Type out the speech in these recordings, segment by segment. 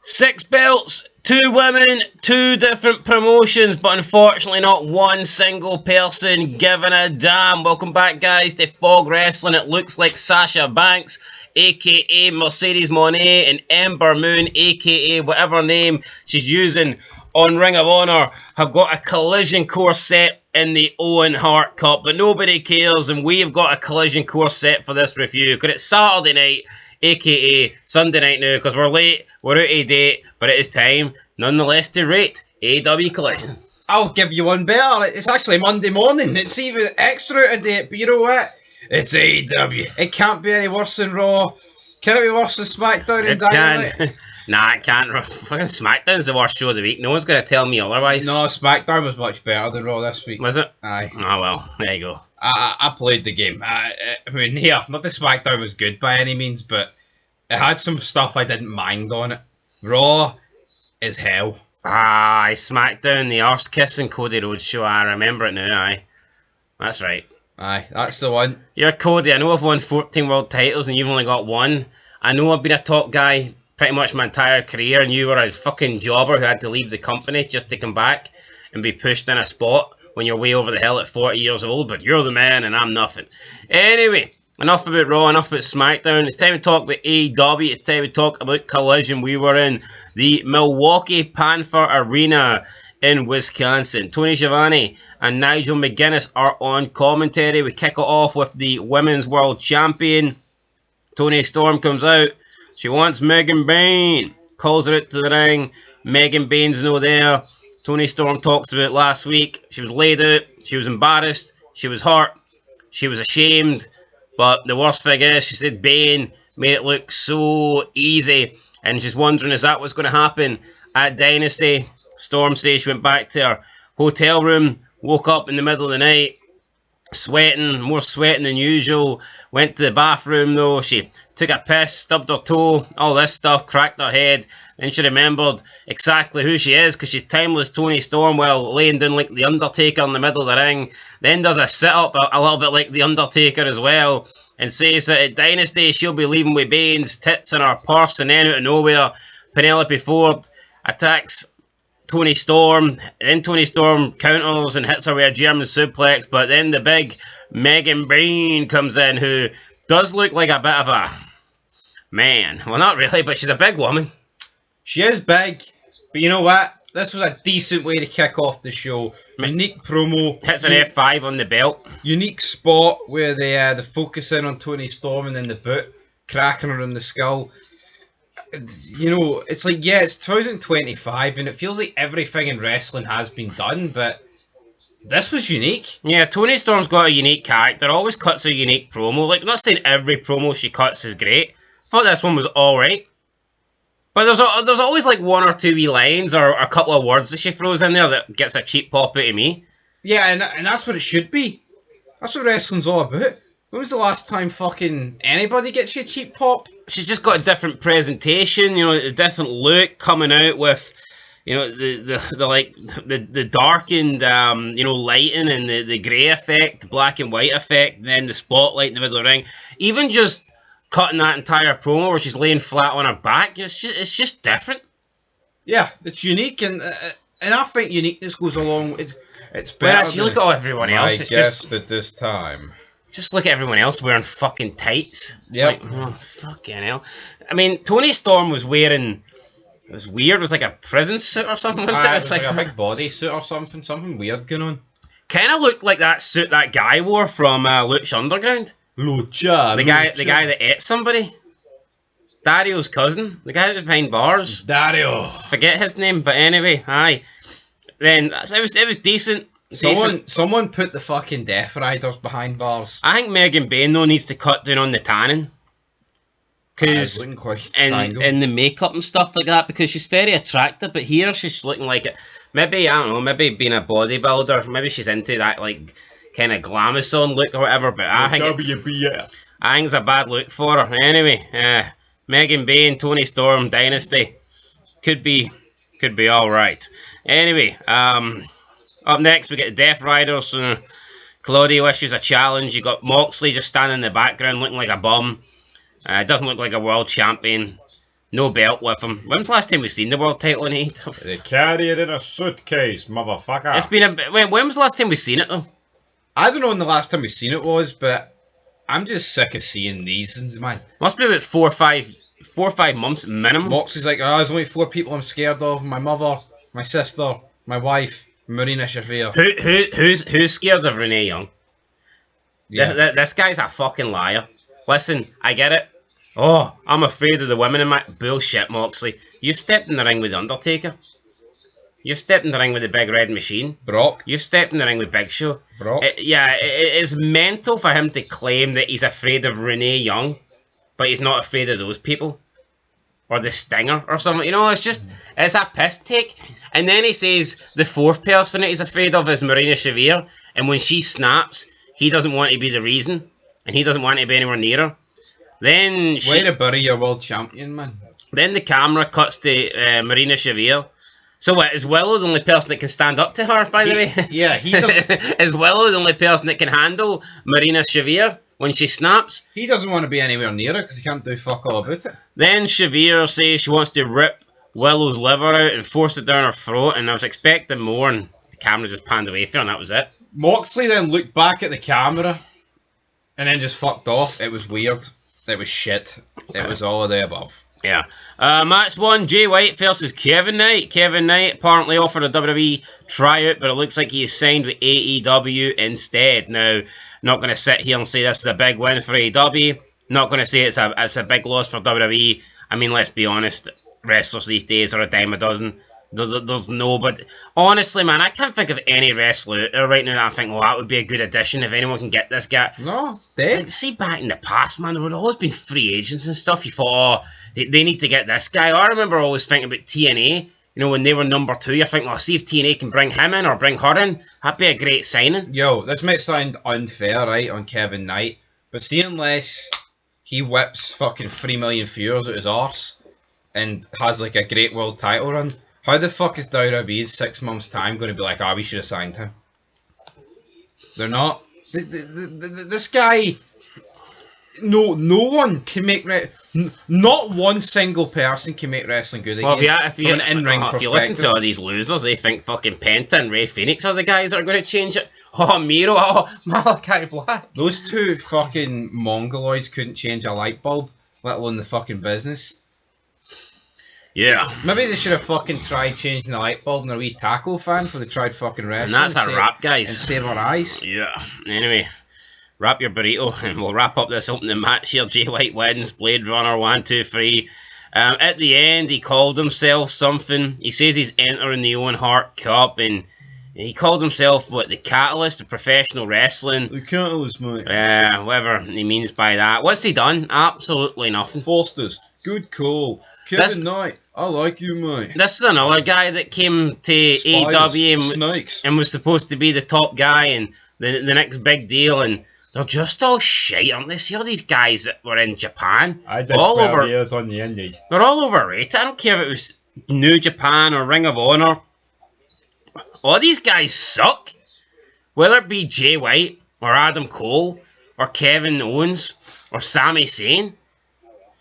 6 belts, 2 women, 2 different promotions, but unfortunately not one single person giving a damn. Welcome back, guys, to Fog Wrestling. It looks like Sasha Banks, aka Mercedes Moné, and Ember Moon, aka whatever name she's using on Ring of Honor, have got a collision course set in the Owen Hart Cup, but nobody cares, and we've got a collision course set for this review, because it's Saturday night, aka Sunday night now, because we're late, we're out of date, but it is time, nonetheless, to rate AEW Collision. I'll give you one better. It's actually Monday morning. It's even extra out of date, but you know what? It's AEW. It can't be any worse than Raw. Can it be worse than SmackDown and Dynamite? Nah, it can't. Fucking SmackDown's the worst show of the week. No one's going to tell me otherwise. No, SmackDown was much better than Raw this week. Was it? Aye. Oh, well, there you go. I played the game. I mean, here, not that SmackDown was good by any means, but it had some stuff I didn't mind on it. Raw is hell. Aye, SmackDown, the arse kissing Cody Rhodes show. I remember it now, aye. That's right. Aye, that's the one. You're Cody. I know I've won 14 world titles and you've only got one. I know I've been a top guy pretty much my entire career, and you were a fucking jobber who had to leave the company just to come back and be pushed in a spot when you're way over the hill at 40 years old, but you're the man and I'm nothing. Anyway, enough about Raw, enough about SmackDown. It's time to talk about AEW. It's time to talk about Collision. We were in the Milwaukee Panther Arena in Wisconsin. Tony Schiavone and Nigel McGuinness are on commentary. We kick it off with the Women's World Champion. Toni Storm comes out. She wants Megan Bayne. Calls her out to the ring. Megan Bayne's no there. Toni Storm talks about last week. She was laid out. She was embarrassed. She was hurt. She was ashamed. But the worst thing is, she said Bayne made it look so easy. And she's wondering, is that what's going to happen at Dynasty? Storm says she went back to her hotel room, woke up in the middle of the night, sweating, more sweating than usual. Went to the bathroom though. She took a piss, stubbed her toe, all this stuff, cracked her head. Then she remembered exactly who she is, because she's timeless Toni Storm while laying down like the Undertaker in the middle of the ring. Then does a sit-up a little bit like the Undertaker as well, and says that at Dynasty she'll be leaving with Bane's tits in her purse. And then out of nowhere, Penelope Ford attacks Toni Storm, and then Toni Storm counters and hits her with a German suplex, but then the big Megan Bayne comes in, who does look like a bit of a man. Well, not really, but she's a big woman. She is big, but you know what? This was a decent way to kick off the show. Unique promo. Hits an F5 on the belt. Unique spot where they focus in on Toni Storm and then the boot, cracking her in the skull. You know, it's like, yeah, it's 2025 and it feels like everything in wrestling has been done, but this was unique. Yeah, Toni Storm's got a unique character, always cuts a unique promo. Like, I'm not saying every promo she cuts is great. I thought this one was alright. But there's always like one or two wee lines or a couple of words that she throws in there that gets a cheap pop out of me. Yeah, and that's what it should be. That's what wrestling's all about. When was the last time fucking anybody gets you a cheap pop? She's just got a different presentation, you know, a different look, coming out with, you know, the darkened, you know, lighting and the grey effect, black and white effect, then the spotlight in the middle of the ring. Even just cutting that entire promo where she's laying flat on her back, it's just different. Yeah, it's unique, and I think uniqueness goes along. It's better. Whereas you look at everyone else, it's just at this time. Just look at everyone else wearing fucking tights. It's yep. like, oh, fucking hell. I mean, Toni Storm was wearing, it was weird, it was like a prison suit or something. It was like a big body suit or something weird going on. Kind of looked like that suit that guy wore from Lucha Underground. Lucha. The guy that ate somebody. Dario's cousin. The guy that was behind bars. Dario. Forget his name, but anyway, aye. Then, it was decent. Someone put the fucking Death Riders behind bars. I think Megan Bayne though needs to cut down on the tanning, because and the makeup and stuff like that, because she's very attractive, but here she's looking like it. Maybe, I don't know, maybe being a bodybuilder, maybe she's into that like kind of glamazon look or whatever. But I think it's a bad look for her. Anyway, Megan Bayne, Toni Storm, Dynasty could be all right. Anyway, up next, we get the Death Riders. Claudio issues a challenge. You got Moxley just standing in the background looking like a bum. Doesn't look like a world champion. No belt with him. When's the last time we seen the world title in AEW? They carry it in a suitcase, motherfucker. It's been a bit. When was the last time we seen it though? I don't know when the last time we seen it was, but I'm just sick of seeing these things, man. Must be about 4 or 5 months minimum. Moxley's like, there's only 4 people I'm scared of: my mother, my sister, my wife, Marina Shafir. Who's scared of Renee Young? Yeah. This guy's a fucking liar. Listen, I get it. Oh, I'm afraid of the women in my... Bullshit, Moxley. You've stepped in the ring with The Undertaker. You've stepped in the ring with the Big Red Machine. Brock. You've stepped in the ring with Big Show. Brock. It is mental for him to claim that he's afraid of Renee Young, but he's not afraid of those people. Or the Stinger or something. You know, it's a piss take. And then he says the 4th person that he's afraid of is Marina Shafir, and when she snaps, he doesn't want to be the reason, and he doesn't want to be anywhere near her. Then Way to bury your world champion, man. Then the camera cuts to Marina Shafir. So what, is Willow the only person that can stand up to her, by the way? Yeah, he doesn't... Is Willow the only person that can handle Marina Shafir when she snaps? He doesn't want to be anywhere near her because he can't do fuck all about it. Then Shafir says she wants to rip Willow's liver out and force it down her throat, and I was expecting more, and the camera just panned away from her, and that was it. Moxley then looked back at the camera and then just fucked off. It was weird. It was shit. It was all of the above. Yeah. Match 1, Jay White versus Kevin Knight. Kevin Knight apparently offered a WWE tryout, but it looks like he is signed with AEW instead. Now, not going to sit here and say this is a big win for AEW. Not going to say it's a big loss for WWE. I mean, let's be honest. Wrestlers these days are a dime a dozen. There's no, but honestly, man, I can't think of any wrestler right now that I think, oh, that would be a good addition if anyone can get this guy. No, it's dead. Like, see, back in the past, man, there would always been free agents and stuff. You thought, oh, they need to get this guy. I remember always thinking about TNA. You know, when they were number 2, you're thinking, oh, see if TNA can bring him in or bring her in. That'd be a great signing. Yo, this might sound unfair, right, on Kevin Knight, but see, unless he whips fucking 3 million viewers out his arse and has like a great world title run, how the fuck is WWE in 6 months' time going to be like, we should have signed him? They're not. This guy, no one can make not one single person can make wrestling good again. Well, if you listen to all perspective. these losers, they think fucking Penta and Ray Phoenix are the guys that are going to change it. Oh, Miro, oh, Malachi Black. Those 2 fucking mongoloids couldn't change a light bulb, let alone the fucking business. Yeah. Maybe they should have fucking tried changing the light bulb in a wee taco fan before they tried fucking wrestling. And that's a wrap, guys. And save our eyes. Yeah. Anyway, wrap your burrito and we'll wrap up this opening match here. Jay White wins. Blade Runner 1, 2, 3. At the end, he called himself something. He says he's entering the Owen Hart Cup, and he called himself, what, the Catalyst of professional wrestling. The Catalyst, mate. Whatever he means by that. What's he done? Absolutely nothing. Foster's. Good call. Kevin Knight. I like you, mate. This is another guy that came to AEW and was supposed to be the top guy and the next big deal, and they're just all shite, aren't they? See all these guys that were in Japan? I did all 12 years on the Indies. They're all overrated. I don't care if it was New Japan or Ring of Honor. All these guys suck. Whether it be Jay White or Adam Cole or Kevin Owens or Sami Zayn,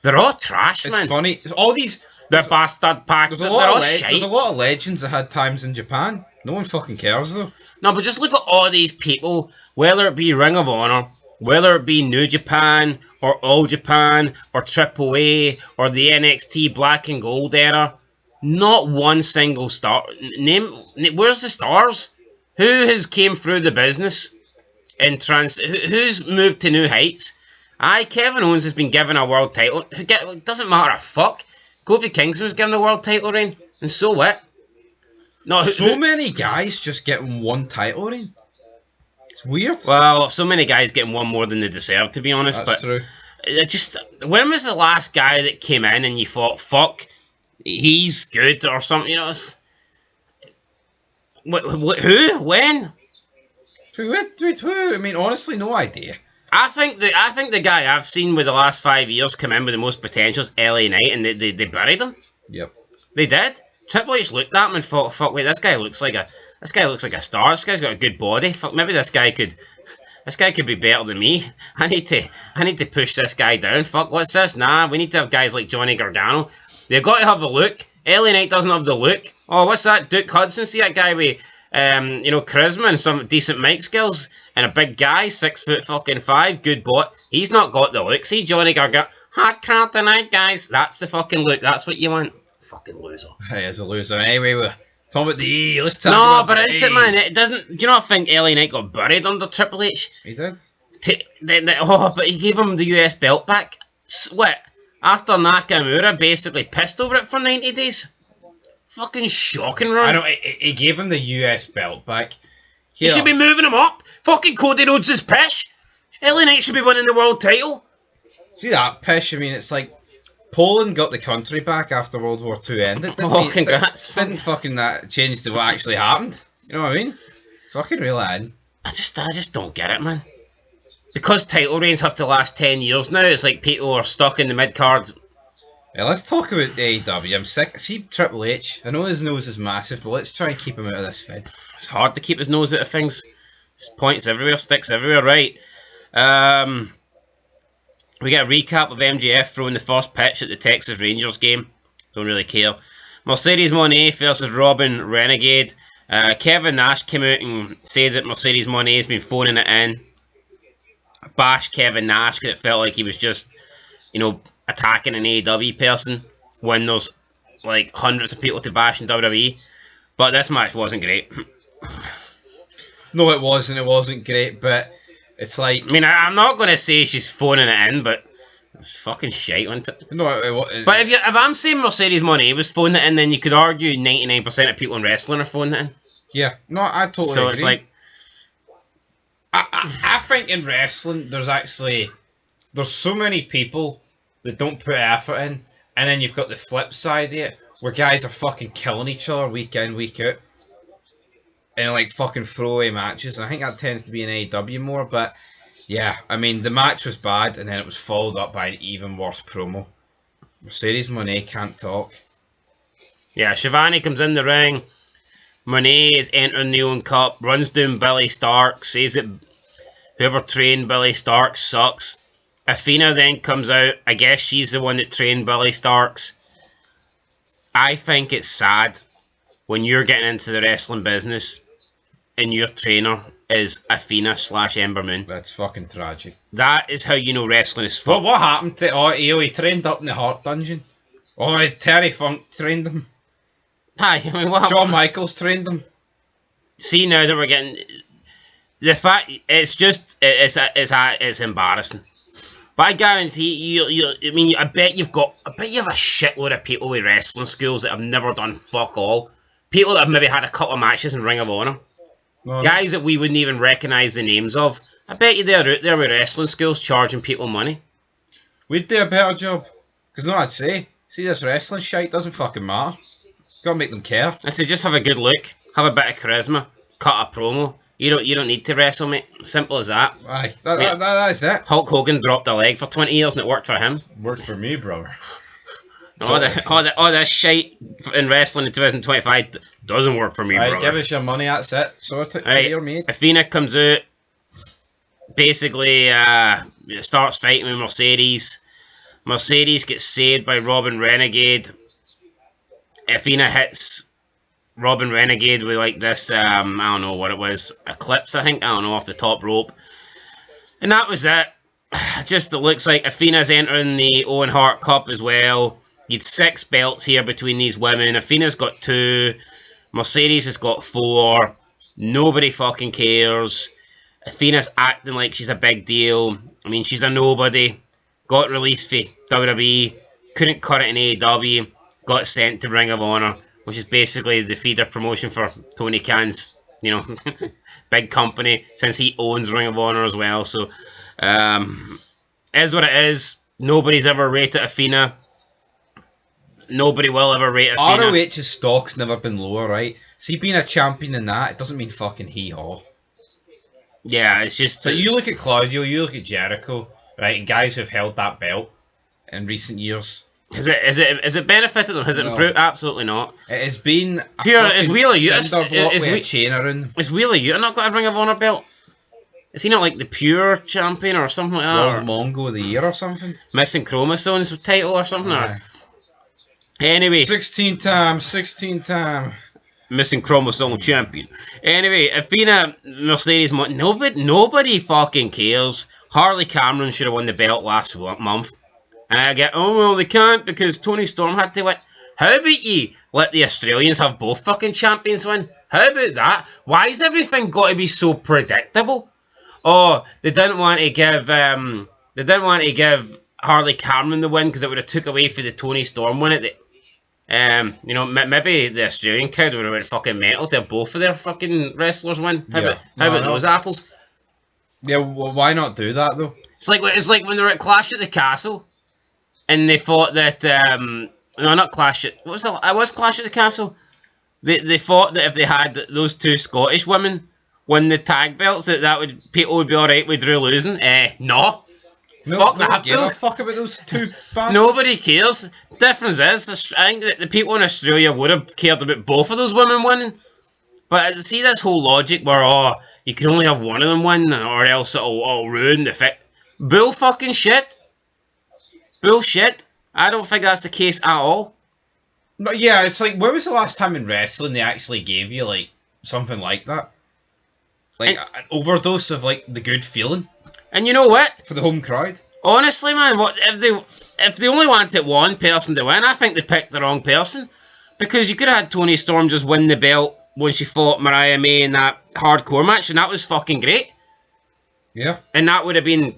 they're all trash, man. It's funny. It's all these... They're bastard packed. They're all shite. There's a lot of legends that had times in Japan. No one fucking cares, though. No, but just look at all these people, whether it be Ring of Honor, whether it be New Japan, or All Japan, or Triple A, or the NXT Black and Gold era. Not one single star. Where's the stars? Who has came through the business? Who's moved to new heights? Kevin Owens has been given a world title. It doesn't matter a fuck. Kofi Kingston was given a world title reign, and so what? No, many guys just getting one title reign. It's weird. Well, so many guys getting one more than they deserve, to be honest. That's true. When was the last guy that came in and you thought, fuck, he's good or something? You know, who? When? I mean, honestly, no idea. I think the guy I've seen with the last 5 years come in with the most potential is LA Knight, and they buried him. Yep. They did. Triple H looked at him and thought, fuck, wait, this guy looks like a star. This guy's got a good body. Fuck, maybe this guy could be better than me. I need to push this guy down. Fuck, what's this? Nah, we need to have guys like Johnny Gargano. They've got to have the look. LA Knight doesn't have the look. Oh, what's that? Duke Hudson? See that guy with, charisma and some decent mic skills? And a big guy, 6'5", good bot. He's not got the look. See Johnny Gargano, hot crowd tonight, guys. That's the fucking look. That's what you want. Fucking loser. He is a loser. Anyway, we're talking about the E. Let's talk about but the into E. it, man. It doesn't. Do you not think LA Knight got buried under Triple H? He did. But he gave him the US belt back. What? After Nakamura basically pissed over it for 90 days? Fucking shocking, Ron. I know, he gave him the US belt back. He should be moving him up. Fucking Cody Rhodes is pish. LA Knight should be winning the world title. See that pish? I mean, it's like Poland got the country back after World War II ended. Congrats. Didn't fucking that change to what actually happened? You know what I mean? Fucking reel it in. I just don't get it, man. Because title reigns have to last 10 years now, it's like people are stuck in the mid-card. Yeah, let's talk about AEW. I'm sick. See Triple H. I know his nose is massive, but let's try and keep him out of this fed. It's hard to keep his nose out of things. There's points everywhere, sticks everywhere, right? We get a recap of MJF throwing the first pitch at the Texas Rangers game. Don't really care. Mercedes Moné versus Robin Renegade. Kevin Nash came out and said that Mercedes Moné has been phoning it in. Bash Kevin Nash because it felt like he was just, attacking an AEW person when there's like hundreds of people to bash in WWE. But this match wasn't great. No, it wasn't. It wasn't great, but it's like... I mean, I'm not going to say she's phoning it in, but it's fucking shite, wasn't it? No, but if I'm saying Mercedes Moné was phoning it in, then you could argue 99% of people in wrestling are phoning it in. Yeah, no, I totally agree. So it's like... I think in wrestling, there's so many people that don't put effort in, and then you've got the flip side of it, where guys are fucking killing each other week in, week out, in like fucking throwaway matches, and I think that tends to be in AEW more, but yeah, I mean, the match was bad, and then it was followed up by an even worse promo. Mercedes Moné can't talk. Yeah, Shivani comes in the ring. Moné is entering the own cup, runs down Billy Stark, says that whoever trained Billy Stark sucks. Athena then comes out. I guess she's the one that trained Billy Starks. I think it's sad when you're getting into the wrestling business and your trainer is Athena / Ember Moon. That's fucking tragic. That is how you know wrestling is fucked. What happened to... he trained up in the Heart Dungeon. Terry Funk trained him. Hi, I mean, what? Shawn Michaels trained him. See, now that we're getting... The fact... It's just... It's embarrassing. But I guarantee I bet you have a shitload of people with wrestling schools that have never done fuck all. People that have maybe had a couple of matches in Ring of Honor. Guys that we wouldn't even recognise the names of. I bet you they're out there with wrestling schools charging people money. We'd do a better job. Because I'd say, see this wrestling shite doesn't fucking matter. Gotta make them care. I say just have a good look, have a bit of charisma, cut a promo. You don't need to wrestle, mate. Simple as that. Aye, that's it. Hulk Hogan dropped a leg for 20 years and it worked for him. Worked for me, brother. All this shite in wrestling in 2025 doesn't work for me, brother. Give us your money, that's it. Sort it. Right, Here, mate. Athena comes out, basically starts fighting with Mercedes. Mercedes gets saved by Robin Renegade. Athena hits Robin Renegade with like this, I don't know what it was, Eclipse, I think, I don't know, off the top rope. And that was it. Just it looks like Athena's entering the Owen Hart Cup as well. You'd 6 belts here between these women. Athena's got 2. Mercedes has got 4. Nobody fucking cares. Athena's acting like she's a big deal. I mean, she's a nobody. Got released for WWE. Couldn't cut it in AEW. Got sent to Ring of Honor, which is basically the feeder promotion for Tony Khan's, big company, since he owns Ring of Honor as well. So, is what it is. Nobody's ever rated Athena. Nobody will ever rate Athena. ROH's stock's never been lower, right? See, being a champion in that, it doesn't mean fucking hee-haw. Yeah, it's just... So you look at Claudio, you look at Jericho, right, and guys who've held that belt in recent years. Has it benefited them? Has it improved? Absolutely not. It has been a pure. Is Wheeler Yuta chain around? Is Wheeler Yuta not got a Ring of Honor belt? Is he not like the pure champion or something like that? World Mongo of the Year or something? Missing Chromosomes title or something? Or? Anyway, 16 times, 16 time. missing chromosome champion. Anyway, Athena, Mercedes, nobody fucking cares. Harley Cameron should have won the belt last month. And I get, oh well, they can't because Toni Storm had to win. How about you let the Australians have both fucking champions win? How about that? Why is everything got to be so predictable? Oh, they didn't want to give Harley Cameron the win because it would have took away for the Toni Storm win it. Maybe the Australian crowd would have went fucking mental to have both of their fucking wrestlers win. How about those apples? Yeah, well, why not do that though? It's like when they were at Clash at the Castle, and they thought that no, not Clash at, what was that? I was Clash at the Castle. They thought that if they had those two Scottish women win the tag belts, that would people would be all right with Drew losing. No. Fuck that, give a fuck about those two bastards. Nobody cares. The difference is, I think that the people in Australia would have cared about both of those women winning. But see this whole logic where, you can only have one of them win, or else it'll ruin the fit. Bull fucking shit. Bullshit. I don't think that's the case at all. No, yeah, it's like, when was the last time in wrestling they actually gave you, like, something like that? Like, an overdose of, like, the good feeling? And you know what? For the home crowd? Honestly, man, if they only wanted one person to win, I think they picked the wrong person. Because you could have had Toni Storm just win the belt when she fought Mariah May in that hardcore match, and that was fucking great. Yeah. And that would have been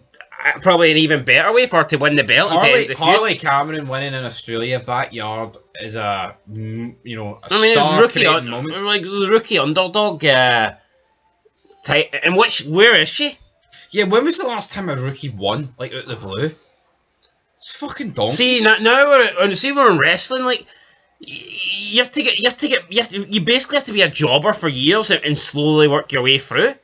probably an even better way for her to win the belt. Harley Cameron winning in Australia backyard is a it's rookie moment. Like the rookie underdog type. And where is she? Yeah, when was the last time a rookie won, like, out of the blue? It's fucking donkeys. See, now we're in wrestling, like, you basically have to be a jobber for years and slowly work your way through.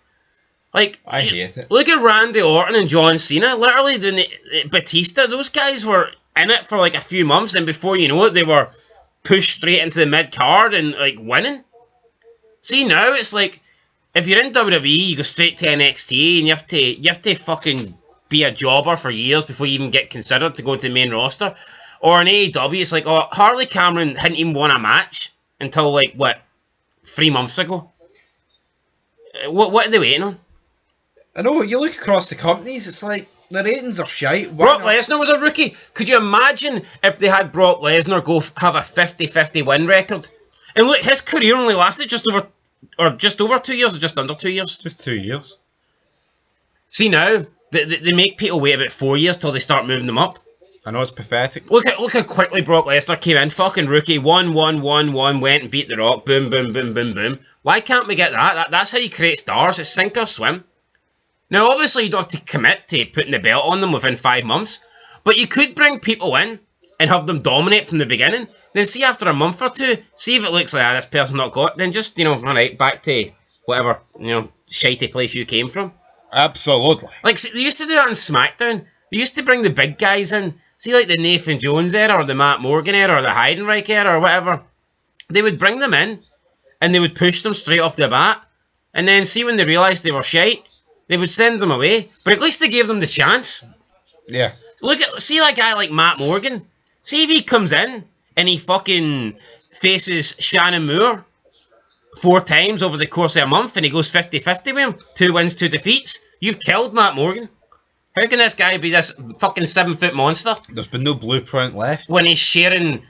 Like, I hate it. Look at Randy Orton and John Cena. Literally, doing Batista, those guys were in it for like a few months, and before you know it, they were pushed straight into the mid card and like winning. See, now it's like, if you're in WWE, you go straight to NXT, and you have to fucking be a jobber for years before you even get considered to go to the main roster. Or in AEW, it's like, Harley Cameron hadn't even won a match until, like, 3 months ago? What are they waiting on? I know, you look across the companies, it's like, the ratings are shite. Brock Lesnar was a rookie. Could you imagine if they had Brock Lesnar go have a 50-50 win record? And look, his career only lasted just over 2 years, or just under 2 years? Just 2 years. See now, they make people wait about 4 years till they start moving them up. I know, it's pathetic. Look how quickly Brock Lesnar came in, fucking rookie, won, went and beat The Rock, boom, boom, boom, boom, boom. Why can't we get that? That's how you create stars, it's sink or swim. Now, obviously, you don't have to commit to putting the belt on them within 5 months, but you could bring people in and have them dominate from the beginning. Then see after a month or two, see if it looks like this person not got, then just, alright, back to whatever, shitey place you came from. Absolutely. Like, see, they used to do that on SmackDown. They used to bring the big guys in. See, like the Nathan Jones era, or the Matt Morgan era, or the Heidenreich era, or whatever. They would bring them in, and they would push them straight off the bat. And then see when they realised they were shite, they would send them away. But at least they gave them the chance. Yeah. See that guy like Matt Morgan? See if he comes in, and he fucking faces Shannon Moore 4 times over the course of a month, and he goes 50-50 with him. 2 wins, 2 defeats. You've killed Matt Morgan. How can this guy be this fucking 7-foot monster? There's been no blueprint left. When he's sharing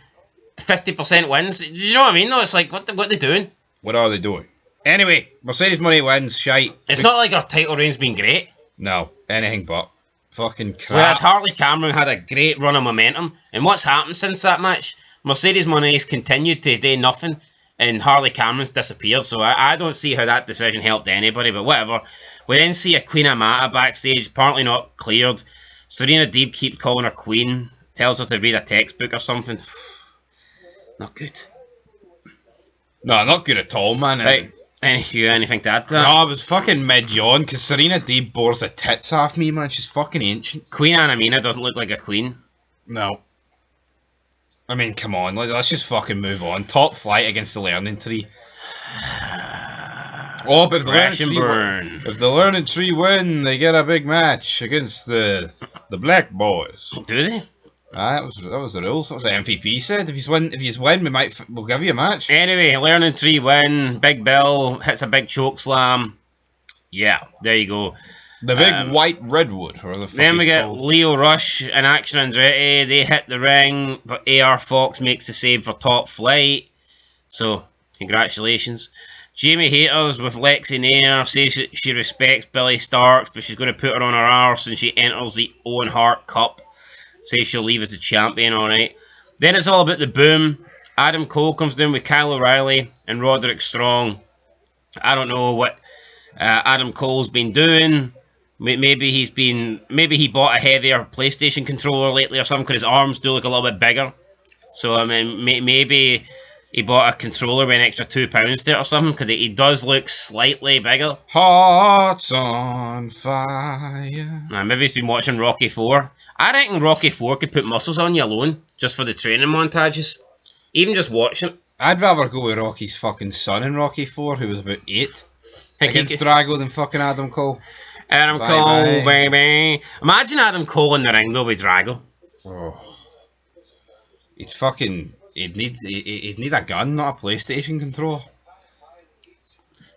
50% wins. Do you know what I mean, though? It's like, what are they doing? What are they doing? Anyway, Mercedes Money wins, shite. It's not like our title reign's been great. No, anything but. Fucking crap. Whereas Harley Cameron had a great run of momentum. And what's happened since that match? Mercedes Money's continued to do nothing, and Harley Cameron's disappeared. So I don't see how that decision helped anybody, but whatever. We then see a Queen Amata backstage, apparently not cleared. Serena Deeb keeps calling her Queen, tells her to read a textbook or something. Not good. No, not good at all, man. Right. Anything to add to that? No, I was fucking mid-yawn, because Serena Deeb bores the tits off me, man. She's fucking ancient. Queen Anamina doesn't look like a queen. No. I mean, come on, let's just fucking move on. Top flight against the Learning Tree. Oh, but if the Learning Tree win, they get a big match against the Black Boys. Do they? That was the rules. That was what the MVP said. If you win, we'll give you a match. Anyway, learning 3 win. Big Bill hits a big choke slam. Yeah, there you go. The big white redwood, or the fuck Then we get called. Leo Rush and Action Andretti. They hit the ring, but AR Fox makes the save for Top Flight. So, congratulations. Jamie Haters with Lexi Nair says she respects Billy Starks, but she's going to put her on her arse and she enters the Owen Hart Cup. Says she'll leave as a champion, alright. Then it's all about the boom. Adam Cole comes down with Kyle O'Reilly and Roderick Strong. I don't know what Adam Cole's been doing. Maybe he bought a heavier PlayStation controller lately or something, because his arms do look a little bit bigger. So, I mean, maybe he bought a controller with an extra £2 to it or something, because he does look slightly bigger. Hearts on fire. Maybe he's been watching Rocky 4. I reckon Rocky 4 could put muscles on you alone, just for the training montages. Even just watching it. I'd rather go with Rocky's fucking son in Rocky 4, who was about 8, against Drago than fucking Adam Cole. Adam Cole, baby. Imagine Adam Cole in the ring, though, with Drago. Oh. He'd need a gun, not a PlayStation controller.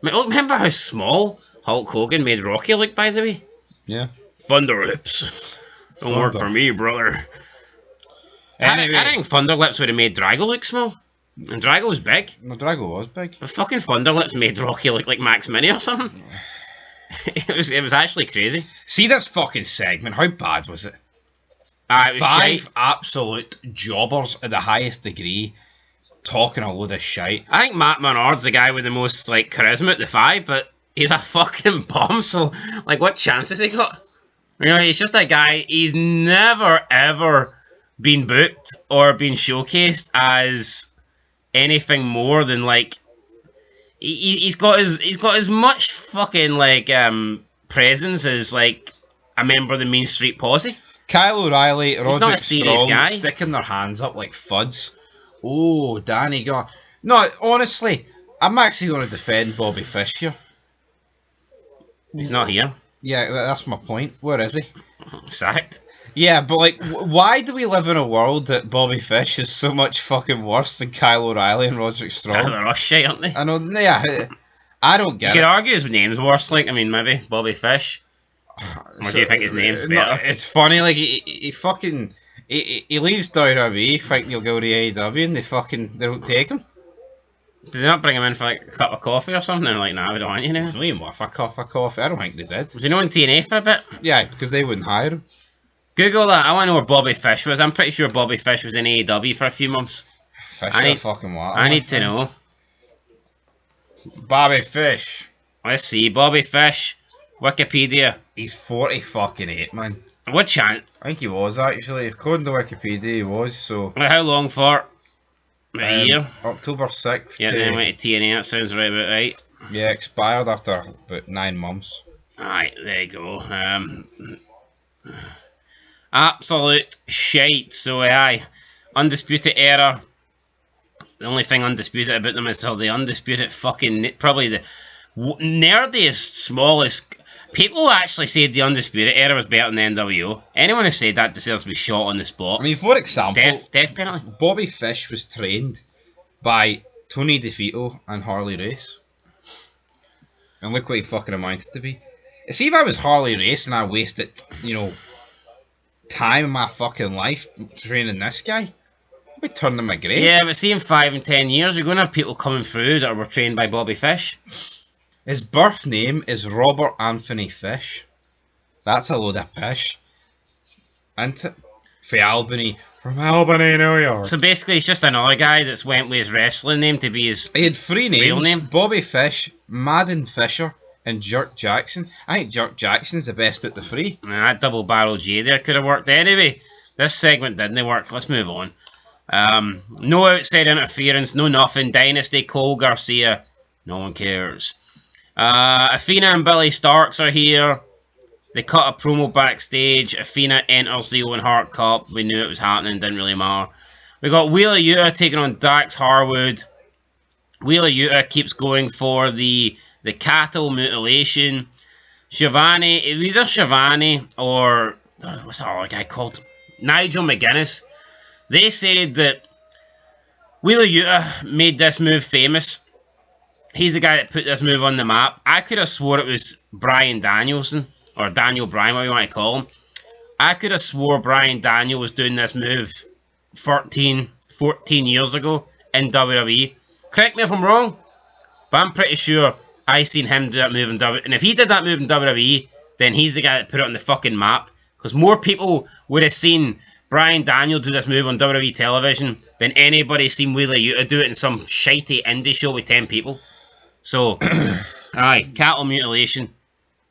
Remember how small Hulk Hogan made Rocky look, by the way? Yeah. Thunder Lips. Don't work for me, brother. Anyway. I think Thunder Lips would have made Drago look small. And Drago was big. No, Drago was big. But fucking Thunder Lips made Rocky look like Max Mini or something. It was actually crazy. See this fucking segment, how bad was it? It was 5 shite. absolute jobbers at the highest degree, talking a load of shite. I think Matt Menard's the guy with the most like charisma at the 5, but he's a fucking bomb, so like what chance has he got? You know, he's just a guy, he's never ever been booked or been showcased as anything more than like he's got as much fucking like presence as like a member of the Main Street Posse. Kyle O'Reilly, not a Roderick serious Strong guy. sticking their hands up like fuds. Oh, Danny God. No, honestly, I'm actually going to defend Bobby Fish here. He's not here. Yeah, that's my point. Where is he? Sacked. Yeah, but like, why do we live in a world that Bobby Fish is so much fucking worse than Kyle O'Reilly and Roderick Strong? They're all shit, aren't they? I know, yeah, I don't get You it. could argue his name's worse, like, I mean, maybe Bobby Fish. Or do you think his name's better? No, it's funny, like, he fucking, he leaves WWE thinking he'll go to AEW and they don't take him. Did they not bring him in for like a cup of coffee or something? They're like, nah, we don't want you now. It's not even worth a cup of coffee. I don't think they did. Was he not in TNA for a bit? Yeah, because they wouldn't hire him. Google that. I want to know where Bobby Fish was. I'm pretty sure Bobby Fish was in AEW for a few months. Fish I need- fucking water. I need to know. Bobby Fish. Let's see. Bobby Fish. Wikipedia. He's 40 fucking 8, man. What chance? I think he was actually. According to Wikipedia, he was. So How long for? About a year? October 6th. Yeah, then went to TNA. That sounds right about right. Yeah, expired after about 9 months. Alright, there you go. Absolute shite. So, aye. Undisputed Era. The only thing undisputed about them is they're the undisputed fucking... Probably the nerdiest, smallest... People actually said the Undisputed Era was better than the NWO. Anyone who said that deserves to be shot on the spot. I mean, for example, Death penalty. Bobby Fish was trained by Tony DeVito and Harley Race. And look what he fucking amounted to be. See, if I was Harley Race and I wasted, time in my fucking life training this guy, I'd be turning my grave. Yeah, but see in 5 and 10 years, you're going to have people coming through that were trained by Bobby Fish. His birth name is Robert Anthony Fish. That's a load of pish. And from Albany, New York. So basically, he's just another guy that's went with his wrestling name to be his... He had 3 names: real name? Bobby Fish, Madden Fisher, and Jerk Jackson. I think Jerk Jackson's the best at the 3. That double barrel J there could have worked. Anyway, this segment didn't work. Let's move on. No outside interference, no nothing. Dynasty, Cole Garcia. No one cares. Athena and Billy Starks are here. They cut a promo backstage. Athena enters the Owen Hart Cup. We knew it was happening, didn't really matter. We got Wheeler Yuta taking on Dax Harwood. Wheeler Yuta keeps going for the cattle mutilation. Shivani, either Shivani or what's that other guy called? Nigel McGuinness. They said that Wheeler Yuta made this move famous. He's the guy that put this move on the map. I could have swore it was Bryan Danielson, or Daniel Bryan, whatever you want to call him. I could have swore Bryan Daniel was doing this move 14 years ago in WWE. Correct me if I'm wrong, but I'm pretty sure I seen him do that move in WWE. And if he did that move in WWE, then he's the guy that put it on the fucking map. Because more people would have seen Bryan Daniel do this move on WWE television than anybody seen Wheeler Yuta do it in some shitey indie show with 10 people. So, aye, cattle mutilation.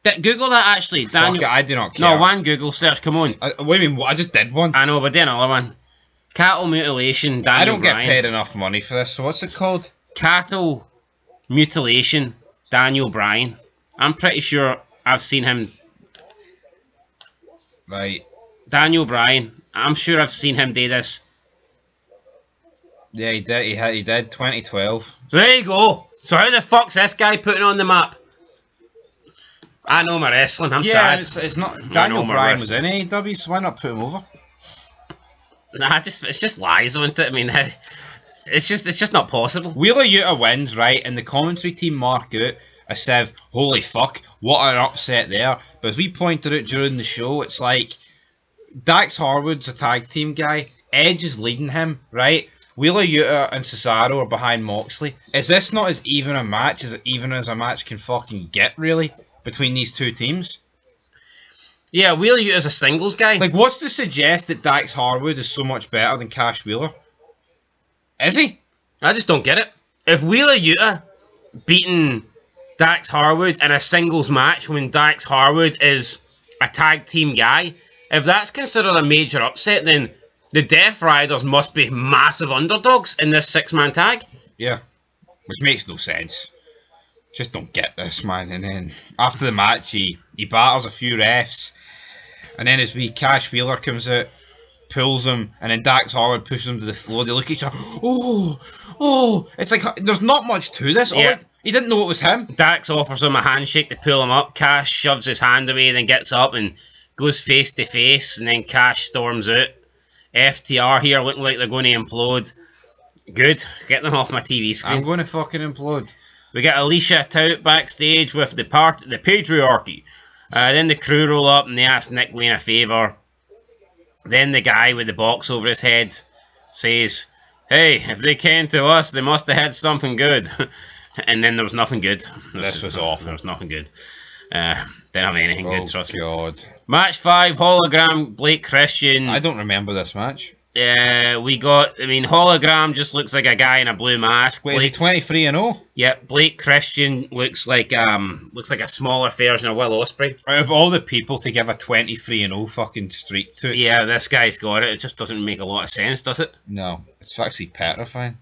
Google that actually, Daniel. Fuck it, I do not care. No, one Google search, come on. What do you mean? I just did one. I know, but then another one. Cattle mutilation, Daniel I don't Bryan. get paid enough money for this, so what's it called? Cattle mutilation, Daniel Bryan. I'm pretty sure I've seen him. Right. Daniel Bryan. I'm sure I've seen him do this. Yeah, he did. He did. 2012. So there you go. So how the fuck's this guy putting on the map? I know my wrestling. I'm sad. It's not. Daniel Bryan was in AEW, so why not put him over? Nah, it's just lies, isn't it? I mean, it's just not possible. Wheeler Yuta wins, right, and the commentary team mark out a Civ. Holy fuck, what an upset there! But as we pointed out during the show, it's like Dax Harwood's a tag team guy. Edge is leading him, right? Wheeler Yuta and Cesaro are behind Moxley. Is this not as even a match as even as a match can fucking get, really, between these two teams? Yeah, Wheeler Yuta's a singles guy. Like, what's to suggest that Dax Harwood is so much better than Cash Wheeler? Is he? I just don't get it. If Wheeler Yuta beating Dax Harwood in a singles match when Dax Harwood is a tag team guy, if that's considered a major upset, then the Death Riders must be massive underdogs in this 6-man tag. Yeah. Which makes no sense. Just don't get this, man. And then after the match, he batters a few refs. And then as Cash Wheeler comes out, pulls him, and then Dax Harwood pushes him to the floor. They look at each other. Oh. It's like, there's not much to this. Yeah. He didn't know it was him. Dax offers him a handshake to pull him up. Cash shoves his hand away, then gets up and goes face to face. And then Cash storms out. FTR here looking like they're going to implode. Good. Get them off my TV screen. I'm going to fucking implode. We got Alicia Tout backstage with the patriarchy. Then the crew roll up and they ask Nick Wayne a favour. Then the guy with the box over his head says, "Hey, if they came to us, they must have had something good." And then there was nothing good. This was awful. There was nothing good. Didn't have anything good, trust me. God. Match 5, Hologram, Blake Christian. I don't remember this match. Hologram just looks like a guy in a blue mask. Wait, is he 23-0? Yeah, Blake Christian looks like a smaller version of Will Ospreay. Out of all the people to give a 23-0 fucking streak to it. Yeah, this guy's got it. It just doesn't make a lot of sense, does it? No, it's actually petrifying.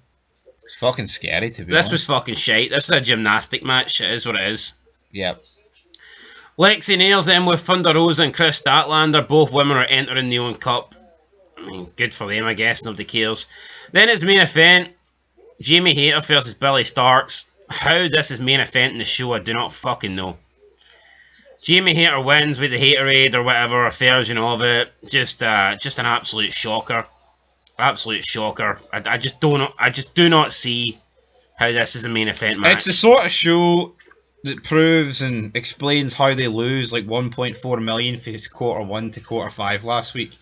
It's fucking scary to be This honest. was fucking shite. This is a gymnastic match. It is what it is. Yep. Lexi nails in with Thunder Rosa and Chris Statlander. Both women are entering the Owen Cup. I mean, good for them, I guess. Nobody cares. Then it's main event. Jamie Hayter versus Billy Starks. How this is main event in the show, I do not fucking know. Jamie Hayter wins with the Haterade or whatever, a version of it. Just an absolute shocker. Absolute shocker. I just do not see how this is a main event match. It's the sort of show that proves and explains how they lose like 1.4 million for quarter 1 to quarter 5 last week.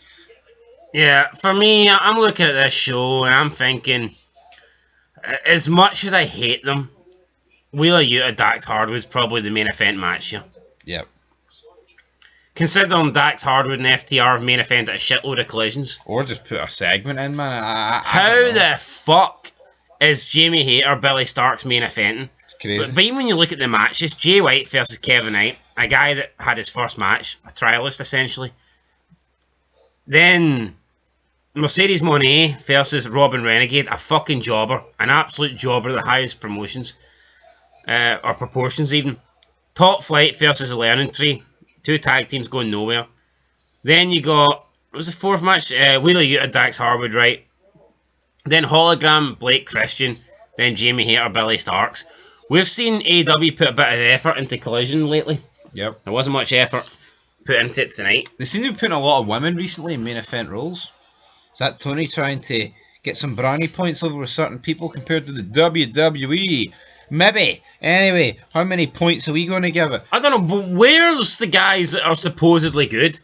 Yeah, for me, I'm looking at this show and I'm thinking, as much as I hate them, Wheeler Yuta Dax Harwood's probably the main event match here. Yep. Considering Dax Harwood and FTR have main event at a shitload of collisions. Or just put a segment in, man. How the fuck is Jamie Hayter Billy Starks main eventing? It's crazy. But even when you look at the matches, Jay White versus Kevin Knight, a guy that had his first match, a trialist essentially. Then Mercedes Moné versus Robin Renegade, a fucking jobber, an absolute jobber, the highest promotions, or proportions even. Top Flight versus the Learning Tree, 2 tag teams going nowhere. Then you got, what was the 4th match? Wheeler Yuta, Dax Harwood, right? Then Hologram, Blake Christian, then Jamie Hayter, Billy Starks. We've seen AEW put a bit of effort into Collision lately. Yep. There wasn't much effort. put into it tonight. They seem to be putting a lot of women recently in main event roles. Is that Tony trying to get some brownie points over with certain people compared to the WWE? Maybe. Anyway, how many points are we going to give it? I don't know, but where's the guys that are supposedly good?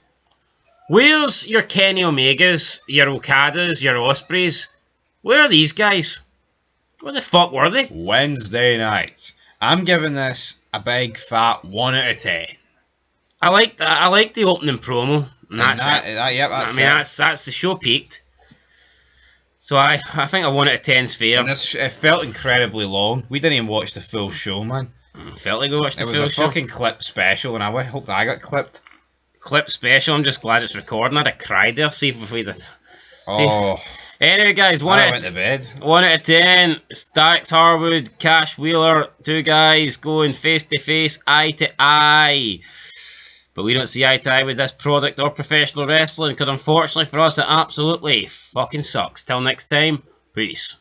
Where's your Kenny Omegas, your Okadas, your Ospreys? Where are these guys? Where the fuck were they? Wednesday nights. I'm giving this a big fat 1 out of 10. I like the opening promo. And that's it. That's the show peaked. So I think a 1 out of 10's fair. And it felt incredibly long. We didn't even watch the full show, man. Felt like we watched the full show. It was a fucking clip special, and I hope that I got clipped. Clip special. I'm just glad it's recording. I'd have cried there. See if we did. Oh. Anyway, guys, I went to bed. 1 out of 10. Dax Harwood, Cash Wheeler, two guys going face to face, eye to eye. But we don't see eye to eye with this product or professional wrestling, because unfortunately for us, it absolutely fucking sucks. Till next time, peace.